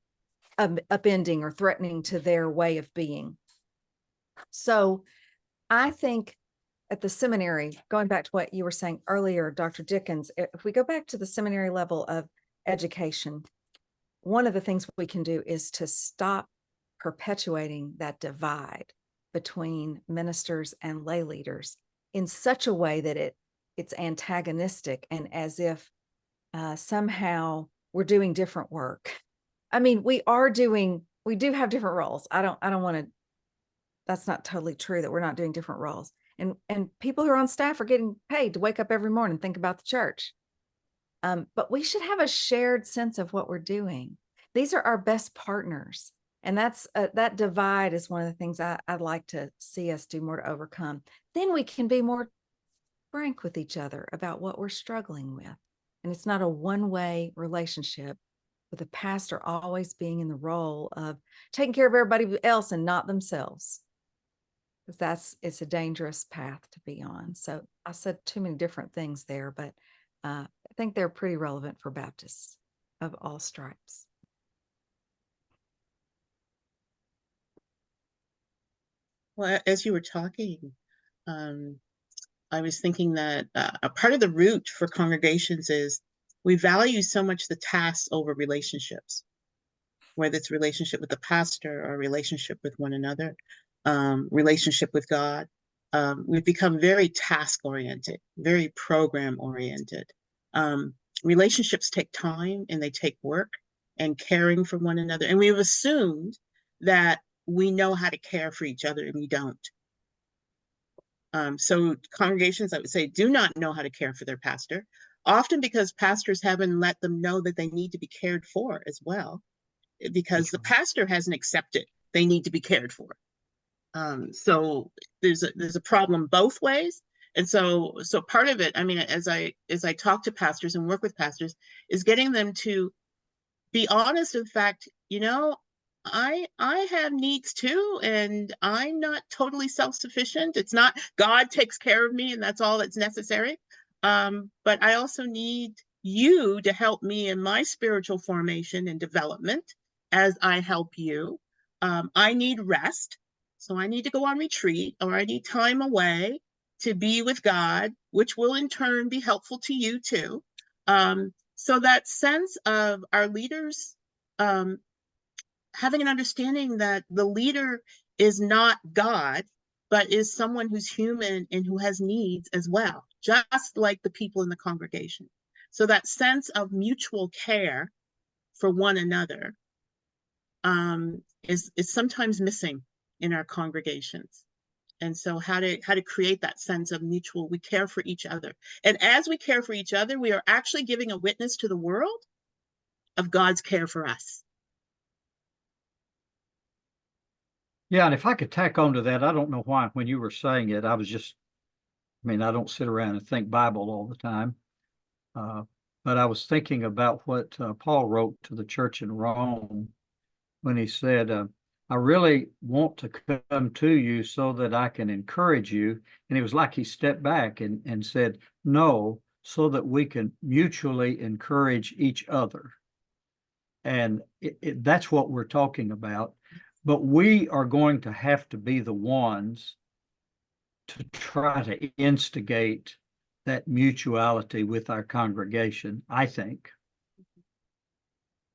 upending or threatening to their way of being. So I think at the seminary, going back to what you were saying earlier, Dr. Dickens, if we go back to the seminary level of education, one of the things we can do is to stop perpetuating that divide between ministers and lay leaders in such a way that it's antagonistic and as if somehow we're doing different work. I mean, we do have different roles. I don't want to, that's not totally true that we're not doing different roles. And people who are on staff are getting paid to wake up every morning and think about the church. But we should have a shared sense of what we're doing. These are our best partners. And that divide is one of the things I'd like to see us do more to overcome. Then we can be more frank with each other about what we're struggling with. And it's not a one-way relationship with a pastor always being in the role of taking care of everybody else and not themselves. Because it's a dangerous path to be on. So I said too many different things there, but I think they're pretty relevant for Baptists of all stripes. Well, as you were talking, I was thinking that a part of the root for congregations is we value so much the tasks over relationships, whether it's relationship with the pastor or relationship with one another, relationship with God. We've become very task-oriented, very program-oriented. Relationships take time and they take work and caring for one another. And we've assumed that we know how to care for each other and we don't. So congregations, I would say, do not know how to care for their pastor, often because pastors haven't let them know that they need to be cared for as well, because the pastor hasn't accepted they need to be cared for. So there's a problem both ways. And so part of it, I mean, as I talk to pastors and work with pastors, is getting them to be honest with the fact, you know, I have needs too, and I'm not totally self-sufficient. It's not God takes care of me and that's all that's necessary. But I also need you to help me in my spiritual formation and development as I help you. I need rest. So I need to go on retreat, or I need time away to be with God, which will in turn be helpful to you too. So that sense of our leaders having an understanding that the leader is not God, but is someone who's human and who has needs as well, just like the people in the congregation. So that sense of mutual care for one another is sometimes missing in our congregations. And so how to create that sense of mutual, we care for each other. And as we care for each other, we are actually giving a witness to the world of God's care for us. Yeah, and if I could tack onto that, I don't know why when you were saying it, I don't sit around and think Bible all the time. But I was thinking about what Paul wrote to the church in Rome when he said, I really want to come to you so that I can encourage you. And it was like he stepped back and said, no, so that we can mutually encourage each other. And that's what we're talking about. But we are going to have to be the ones to try to instigate that mutuality with our congregation, I think.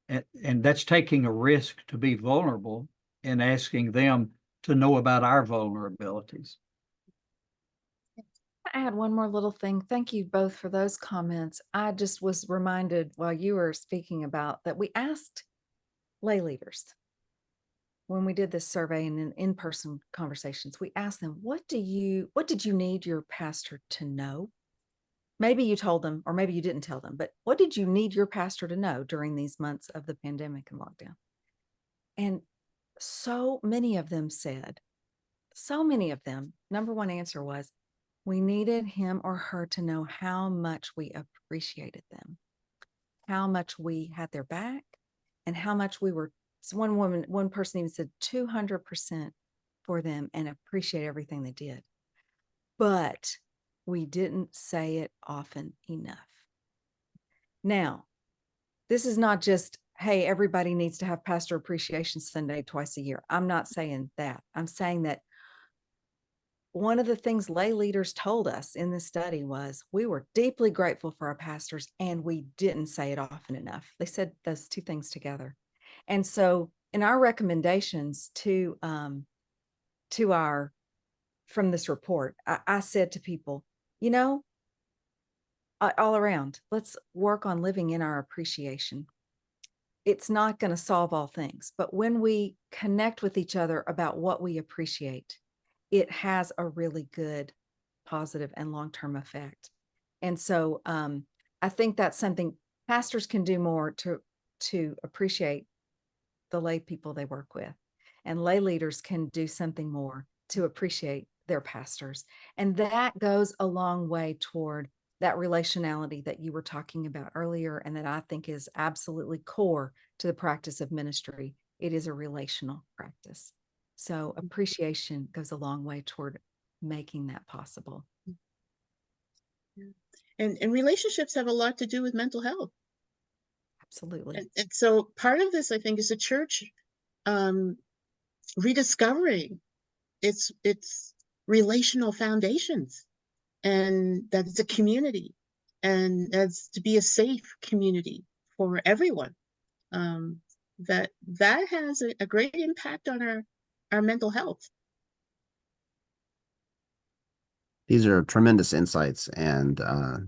And that's taking a risk to be vulnerable and asking them to know about our vulnerabilities. I add one more little thing. Thank you both for those comments. I just was reminded while you were speaking about that we asked lay leaders when we did this survey and in-person conversations, we asked them, what did you need your pastor to know? Maybe you told them, or maybe you didn't tell them, but what did you need your pastor to know during these months of the pandemic and lockdown? And so many of them said, number one answer was, we needed him or her to know how much we appreciated them, how much we had their back, and how much we were. So one person even said 200% for them and appreciate everything they did. But we didn't say it often enough. Now, this is not just, hey, everybody needs to have Pastor Appreciation Sunday twice a year. I'm not saying that. I'm saying that one of the things lay leaders told us in this study was we were deeply grateful for our pastors and we didn't say it often enough. They said those two things together. And so in our recommendations to from this report, I said to people, you know, all around, let's work on living in our appreciation. It's not going to solve all things, but when we connect with each other about what we appreciate, it has a really good, positive, and long-term effect. And so I think that's something pastors can do more to appreciate the lay people they work with, and lay leaders can do something more to appreciate their pastors. And that goes a long way toward that relationality that you were talking about earlier, and that I think is absolutely core to the practice of ministry. It is a relational practice. So appreciation goes a long way toward making that possible. And relationships have a lot to do with mental health. Absolutely. And so part of this, I think, is the church rediscovering its relational foundations, and that it's a community, and as to be a safe community for everyone. That has a great impact on our mental health. These are tremendous insights, and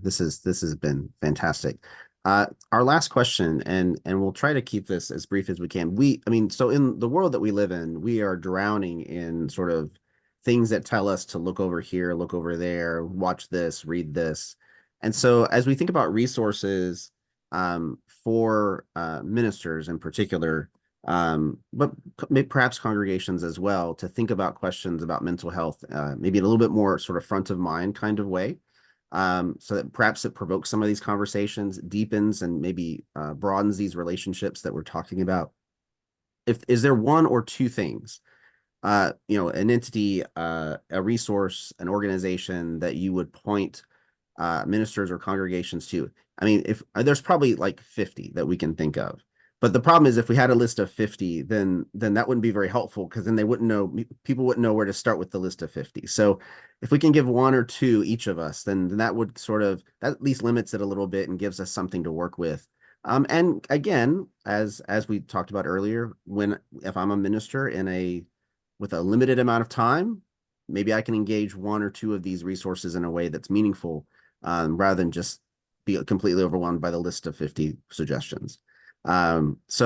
this has been fantastic. Our last question, and we'll try to keep this as brief as we can. So in the world that we live in, we are drowning in sort of things that tell us to look over here, look over there, watch this, read this. And so as we think about resources for ministers in particular, but perhaps congregations as well, to think about questions about mental health, maybe in a little bit more sort of front of mind kind of way, so that perhaps it provokes some of these conversations, deepens and maybe broadens these relationships that we're talking about. Is there one or two things, an entity, a resource, an organization that you would point ministers or congregations to? I mean, if there's probably like 50 that we can think of. But the problem is, if we had a list of 50, then that wouldn't be very helpful, because then people wouldn't know where to start with the list of 50. So if we can give one or two each of us, then that would that at least limits it a little bit and gives us something to work with. And again, as we talked about earlier, if I'm a minister with a limited amount of time, maybe I can engage one or two of these resources in a way that's meaningful, rather than just be completely overwhelmed by the list of 50 suggestions. I'll say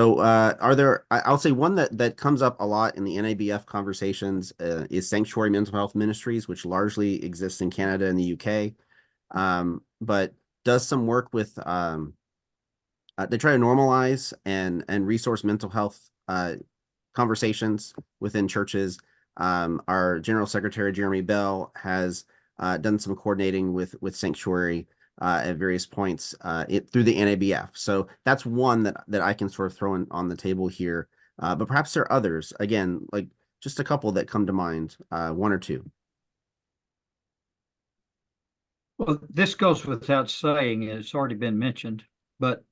one that comes up a lot in the NABF conversations is Sanctuary Mental Health Ministries, which largely exists in Canada and the UK, but does some work with, they try to normalize and resource mental health conversations within churches. Our General Secretary, Jeremy Bell, has done some coordinating with Sanctuary at various points through the NABF. So that's one that I can sort of throw on the table here. But perhaps there are others, again, like just a couple that come to mind, one or two. Well, this goes without saying, it's already been mentioned, but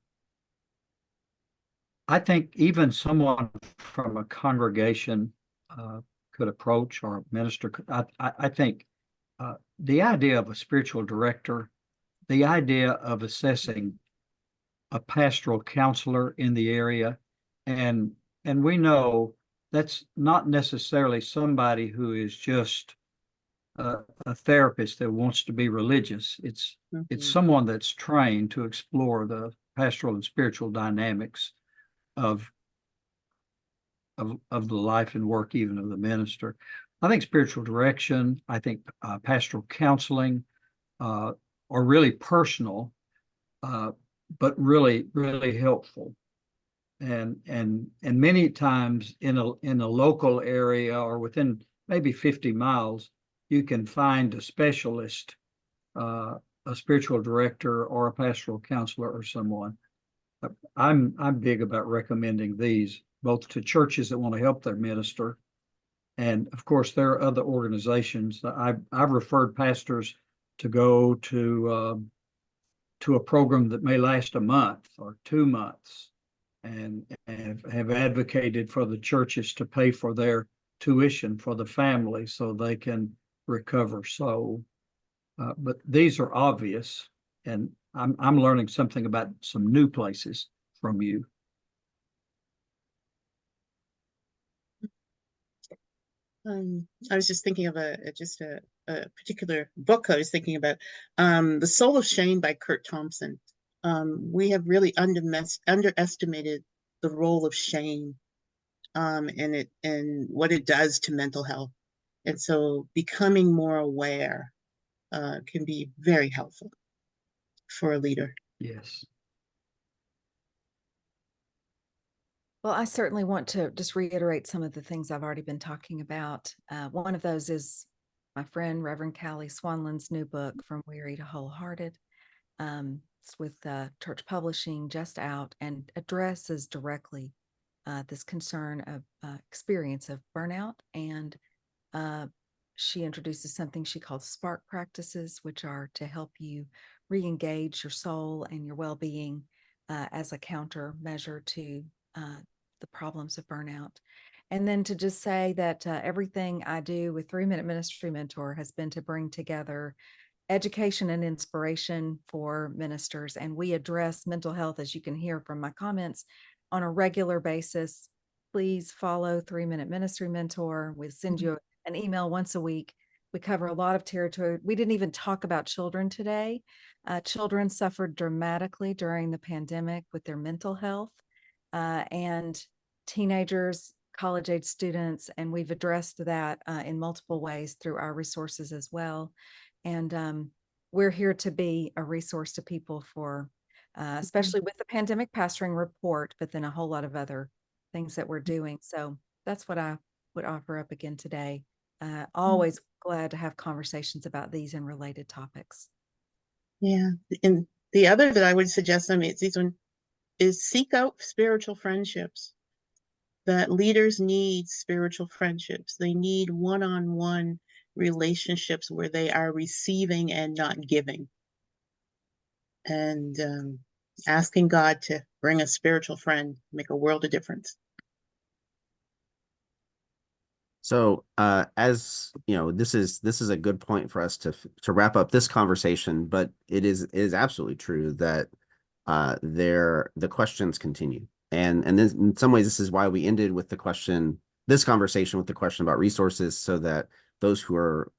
I think even someone from a congregation could approach, or a minister could. I think the idea of a spiritual director, the idea of assessing a pastoral counselor in the area, and we know that's not necessarily somebody who is just a therapist that wants to be religious. It's someone that's trained to explore the pastoral and spiritual dynamics of the life and work even of the minister. I think spiritual direction, I think pastoral counseling are really personal, but really, really helpful. And many times in a local area, or within maybe 50 miles, you can find a specialist, a spiritual director or a pastoral counselor or someone. I'm big about recommending these both to churches that want to help their minister, and of course there are other organizations. I've referred pastors to go to a program that may last a month or 2 months, and have advocated for the churches to pay for their tuition for the family so they can recover. So, but these are obvious, and I'm learning something about some new places from you. I was just thinking of a particular book I was thinking about, The Soul of Shame by Curt Thompson. We have really underestimated the role of shame, and what it does to mental health. And so becoming more aware can be very helpful for a leader. Yes. Well, I certainly want to just reiterate some of the things I've already been talking about. One of those is my friend, Reverend Callie Swanlund's new book, From Weary to Wholehearted. It's with Church Publishing, just out, and addresses directly this concern of experience of burnout. And she introduces something she calls spark practices, which are to help you re-engage your soul and your well-being as a countermeasure to the problems of burnout. And then to just say that everything I do with 3-Minute Ministry Mentor has been to bring together education and inspiration for ministers. And we address mental health, as you can hear from my comments, on a regular basis. Please follow 3-Minute Ministry Mentor. We send you an email once a week. We cover a lot of territory. We didn't even talk about children today. Children suffered dramatically during the pandemic with their mental health, and teenagers, college-age students, and we've addressed that in multiple ways through our resources as well. And we're here to be a resource to people for, especially with the pandemic pastoring report, but then a whole lot of other things that we're doing. So that's what I would offer up again today. Always glad to have conversations about these and related topics. Yeah. And the other that I would suggest, I mean, it's these one, is seek out spiritual friendships. That leaders need spiritual friendships. They need one-on-one relationships where they are receiving and not giving. And asking God to bring a spiritual friend, make a world of difference. So as you know, this is a good point for us to wrap up this conversation, but it is absolutely true that the questions continue. And this, in some ways, this is why we ended with this conversation with the question about resources, so that those who are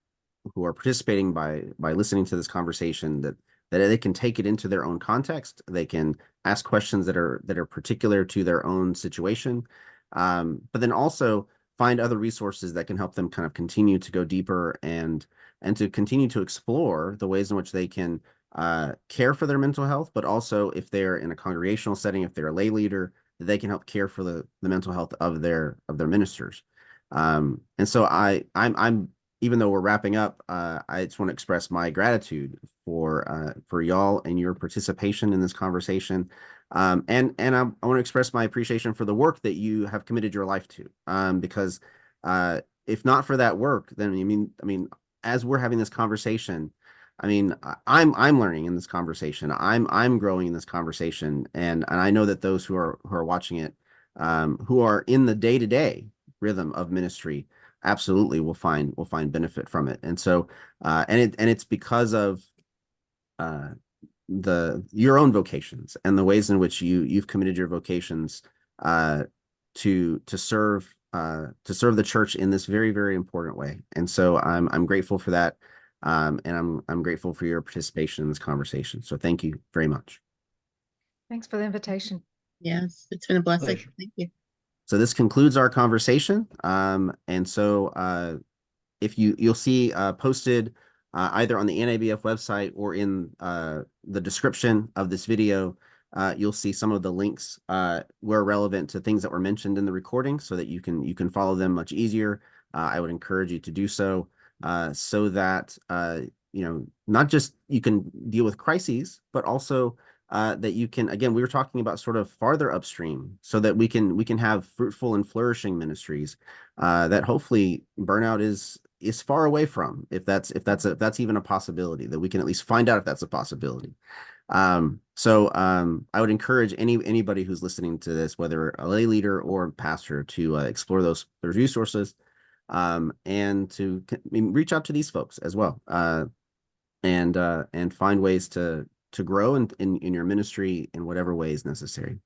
participating by listening to this conversation, that they can take it into their own context. They can ask questions that are particular to their own situation, but then also find other resources that can help them kind of continue to go deeper and to continue to explore the ways in which they can care for their mental health, but also if they're in a congregational setting, if they're a lay leader, they can help care for the mental health of their ministers. And so I'm even though we're wrapping up, I just want to express my gratitude for y'all and your participation in this conversation. And I want to express my appreciation for the work that you have committed your life to. Because if not for that work, then I mean, as we're having this conversation, I mean, I'm learning in this conversation. I'm growing in this conversation, and I know that those who are watching it, who are in the day-to-day rhythm of ministry, absolutely will find benefit from it. And so and it's because of your own vocations and the ways in which you've committed your vocations to serve the church in this very, very important way. And so I'm grateful for that. And I'm grateful for your participation in this conversation. So thank you very much. Thanks for the invitation. Yes, it's been a blessing. Pleasure. Thank you. So this concludes our conversation. And so if you'll see posted either on the NABF website or in the description of this video, you'll see some of the links where relevant to things that were mentioned in the recording, so that you can follow them much easier. I would encourage you to do so, so that not just you can deal with crises, but also that you can, again, we were talking about sort of farther upstream, so that we can have fruitful and flourishing ministries that hopefully burnout is far away from, if that's even a possibility, that we can at least find out if that's a possibility. So I would encourage anybody who's listening to this, whether a lay leader or a pastor, to explore those resources, and to reach out to these folks as well, and find ways to grow in your ministry in whatever way is necessary.